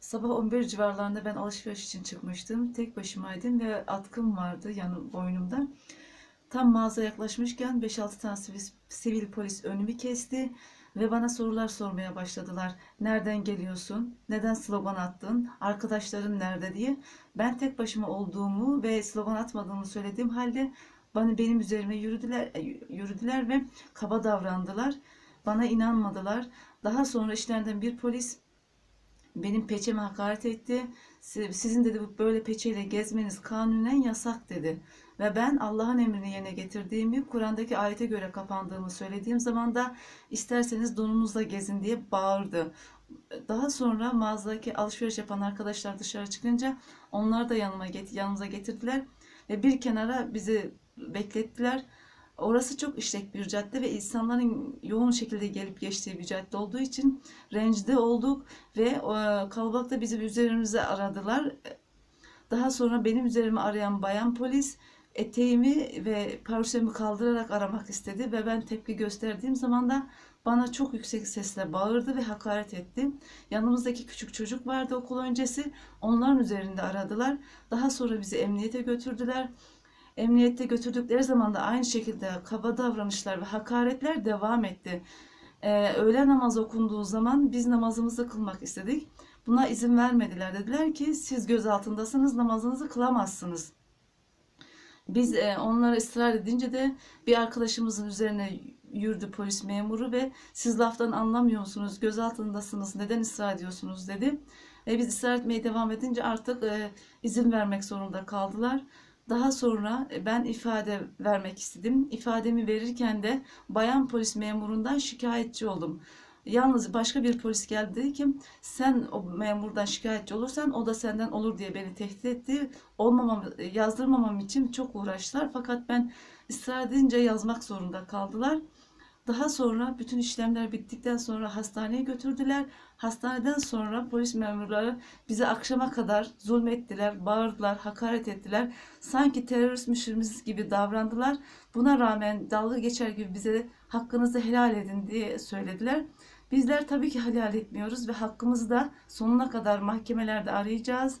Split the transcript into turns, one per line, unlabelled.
Sabah 11 civarlarında ben alışveriş için çıkmıştım. Tek başımaydım ve atkım vardı yanı boynumda. Tam mağaza yaklaşmışken 5-6 tane sivil polis önümü kesti ve bana sorular sormaya başladılar. Nereden geliyorsun? Neden slogan attın? Arkadaşların nerede diye. Ben tek başıma olduğumu ve slogan atmadığımı söylediğim halde benim üzerime yürüdüler ve kaba davrandılar. Bana inanmadılar. Daha sonra işlerinden bir polis benim peçeme hakaret etti. Sizin dedi böyle peçeyle gezmeniz kanunen yasak dedi. Ve ben Allah'ın emrini yerine getirdiğimi, Kur'an'daki ayete göre kapandığımı söylediğim zaman da isterseniz donunuzla gezin diye bağırdı. Daha sonra mağazadaki alışveriş yapan arkadaşlar dışarı çıkınca onlar da yanımıza getirdiler ve bir kenara bizi beklettiler. Orası çok işlek bir cadde ve insanların yoğun şekilde gelip geçtiği bir cadde olduğu için rencide olduk ve kalabalıkta bizim üzerimize aradılar. Daha sonra benim üzerime arayan bayan polis eteğimi ve parçamı kaldırarak aramak istedi ve ben tepki gösterdiğim zaman da bana çok yüksek sesle bağırdı ve hakaret etti. Yanımızdaki küçük çocuk vardı okul öncesi. Onların üzerinde aradılar. Daha sonra bizi emniyete götürdüler. Emniyette götürdükleri zaman da aynı şekilde kaba davranışlar ve hakaretler devam etti. Öğle namazı okunduğu zaman biz namazımızı kılmak istedik. Buna izin vermediler. Dediler ki siz gözaltındasınız, namazınızı kılamazsınız. Biz onlara ısrar edince de bir arkadaşımızın üzerine yürüdü polis memuru ve siz laftan anlamıyor musunuz, gözaltındasınız, neden ısrar ediyorsunuz dedi. Biz ısrar etmeye devam edince artık izin vermek zorunda kaldılar. Daha sonra ben ifade vermek istedim. İfademi verirken de bayan polis memurundan şikayetçi oldum. Yalnız başka bir polis geldi dedi ki sen o memurdan şikayetçi olursan o da senden olur diye beni tehdit etti. Yazdırmamam için çok uğraştılar fakat ben ısrar edince yazmak zorunda kaldılar. Daha sonra bütün işlemler bittikten sonra hastaneye götürdüler. Hastaneden sonra polis memurları bize akşama kadar zulmettiler, bağırdılar, hakaret ettiler. Sanki teröristmişiz gibi davrandılar. Buna rağmen dalga geçer gibi bize hakkınızı helal edin diye söylediler. Bizler tabii ki helal etmiyoruz ve hakkımızı da sonuna kadar mahkemelerde arayacağız.